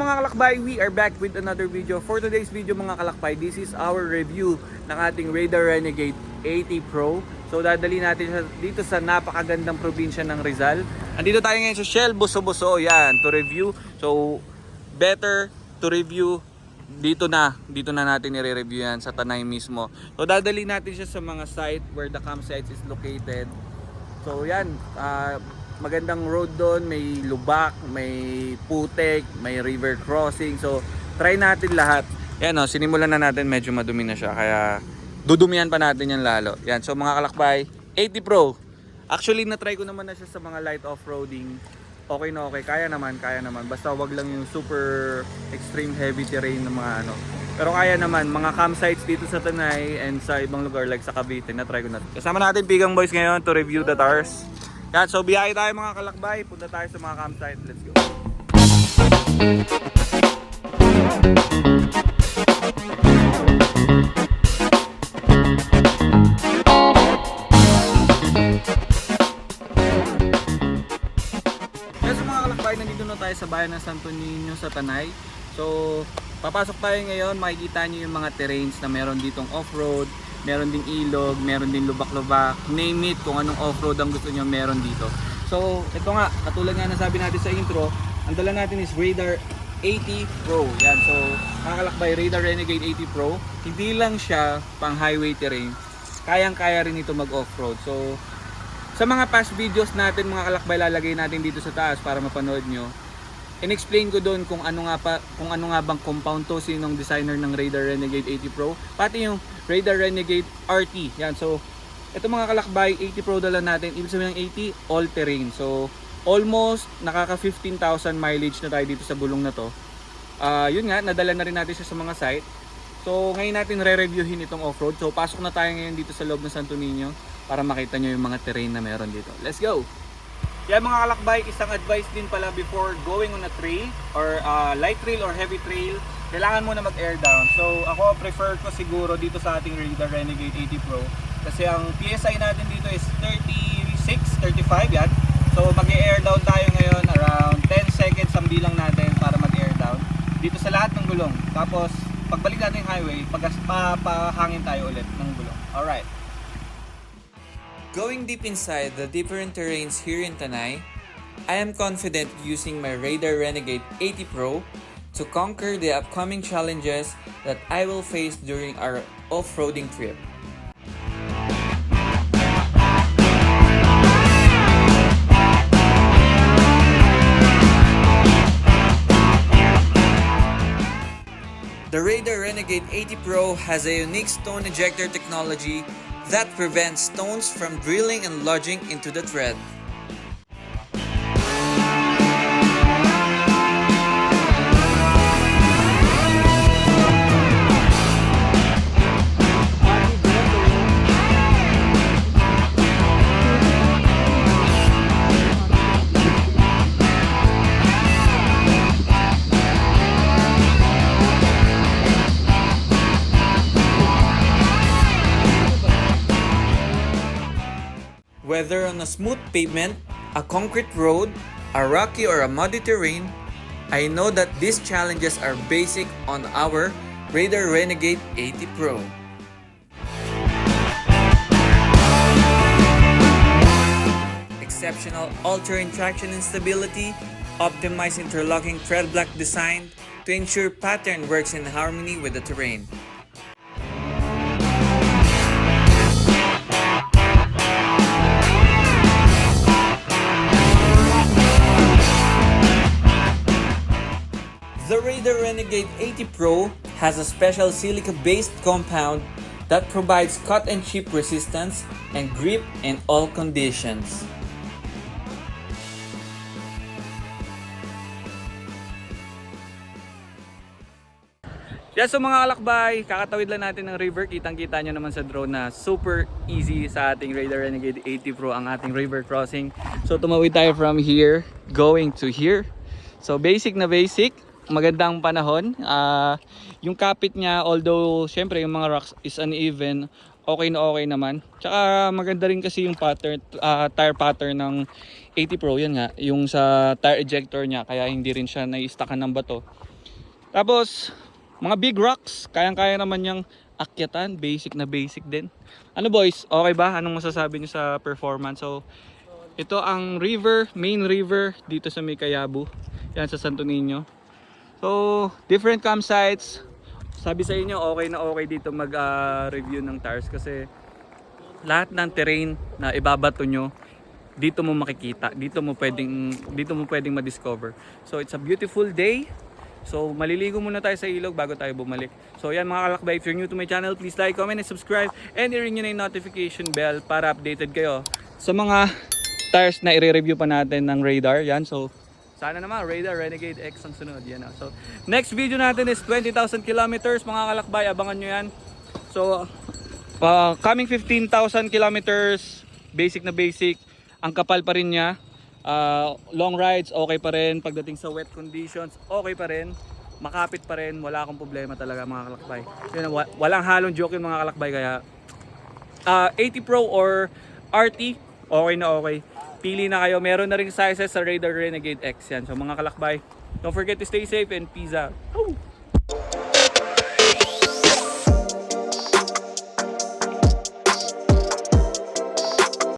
mga kalakbay, we are back with another video. For today's video mga kalakbay, this is our review ng ating Raider Renegade 80 Pro. So dadali natin siya dito sa napakagandang probinsya ng Rizal. Andito tayo ngayon sa Shell Buso-Buso, yan, to review. So better to review dito na natin i-review yan sa Tanay mismo. So dadali natin siya sa mga site where the campsite is located. So yan, magandang road doon, may lubak, may putek, may river crossing. So try natin lahat. Yan o, sinimulan na natin, medyo madumi na siya, kaya dudumihan pa natin yan lalo. Yan, so mga kalakbay, 80 Pro. Actually na-try ko naman na siya sa mga light off-roading. Okay na okay, kaya naman. Basta wag lang yung super extreme heavy terrain ng mga ano. Pero kaya naman, mga campsites dito sa Tanay and sa ibang lugar like sa Cavite, na-try ko na. Kasama natin Pigang Boys ngayon to review the tires. Yan, so biyahe tayo mga kalakbay, punta tayo sa mga campsite. Let's go. Yan, so mga kalakbay, nandito na tayo sa bayan ng Santo Niño sa Tanay. So papasok tayo ngayon, makikita nyo yung mga terrains na meron ditong off-road, meron ding ilog, meron din lubak-lubak, name it, kung anong off-road ang gusto nyo meron dito. So ito nga, katulad nga nasabi natin sa intro, ang dala natin is Raider 80 Pro. Yan, so makakalakbay, Raider Renegade 80 Pro, hindi lang siya pang highway terrain, kayang-kaya rin ito mag off-road. So sa mga past videos natin mga kalakbay, lalagay natin dito sa taas para mapanood nyo. In-explain ko doon kung ano nga bang compound to, sinong designer ng Raider Renegade 80 Pro, pati yung Raider Renegade RT. Yan, so ito mga kalakbay, 80 Pro dala natin, ibig sabihin ng 80 all terrain. So almost nakaka 15,000 mileage na tayo dito sa gulong na to. Yun nga, nadala na rin natin siya sa mga site. So ngayon natin re-reviewin itong off-road. So pasok na tayo ngayon dito sa loob ng Santo Niño para makita nyo yung mga terrain na meron dito. Let's go! Yan mga kalakbay, isang advice din pala before going on a trail or light trail or heavy trail, kailangan mo na mag-air down. So ako prefer ko siguro dito sa ating Raider Renegade 80 Pro kasi ang PSI natin dito is 36, 35 yan. So mag-air down tayo ngayon around 10 seconds ang bilang natin para mag-air down dito sa lahat ng gulong. Tapos pagbalik natin yung highway, papahangin tayo ulit ng gulong. Alright. Going deep inside the different terrains here in Tanay, I am confident using my Raider Renegade 80 Pro to conquer the upcoming challenges that I will face during our off-roading trip. The Raider Renegade 80 Pro has a unique stone ejector technology that prevents stones from drilling and lodging into the tread. Whether on a smooth pavement, a concrete road, a rocky or a muddy terrain, I know that these challenges are basic on our Raider Renegade 80 Pro. Exceptional all-terrain traction and stability, optimized interlocking tread block design to ensure pattern works in harmony with the terrain. The Raider Renegade 80 Pro has a special silica-based compound that provides cut and chip resistance and grip in all conditions. Yes, so mga kalakbay, kakatawid lang natin ng river. Kitang-kita nyo naman sa drone na super easy sa ating Raider Renegade 80 Pro ang ating river crossing. So tumawid tayo from here going to here. So basic na basic. Magandang panahon. Yung kapit niya, although syempre yung mga rocks is uneven, okay na okay naman. Tsaka maganda rin kasi yung pattern, tire pattern ng 80 Pro. Yan nga, yung sa tire ejector niya, kaya hindi rin siya nai-stackan ng bato. Tapos, mga big rocks, kayang-kaya naman niyang akyatan, basic na basic din. Ano boys, okay ba? Anong masasabi niyo sa performance? So, ito ang river, main river dito sa may Kayabu. Yan sa Santo Niño. So, different campsites. Sabi sa inyo, okay na okay dito mag-review ng tires kasi lahat ng terrain na ibabato nyo, dito mo makikita, dito mo pwedeng ma-discover. So, it's a beautiful day. So, maliligo muna tayo sa ilog bago tayo bumalik. So, yan mga kalakbay, if you're new to my channel, please like, comment, and subscribe. And i-ring nyo na yung notification bell para updated kayo sa mga tires na i-review pa natin ng Radar. Yan, so, sana naman, Radar Renegade X ang sunod. Yan, so, next video natin is 20,000 kilometers. Mga kalakbay, abangan nyo yan. So, coming 15,000 kilometers, basic na basic. Ang kapal pa rin niya. Long rides, okay pa rin. Pagdating sa wet conditions, okay pa rin. Makapit pa rin. Wala akong problema talaga mga kalakbay. Yun, walang halong joke yung mga kalakbay. Kaya 80 Pro or RT, okay na okay. Pili na kayo. Meron na ring sizes sa Radar Renegade X yan. So mga kalakbay, don't forget to stay safe and peace out. Woo!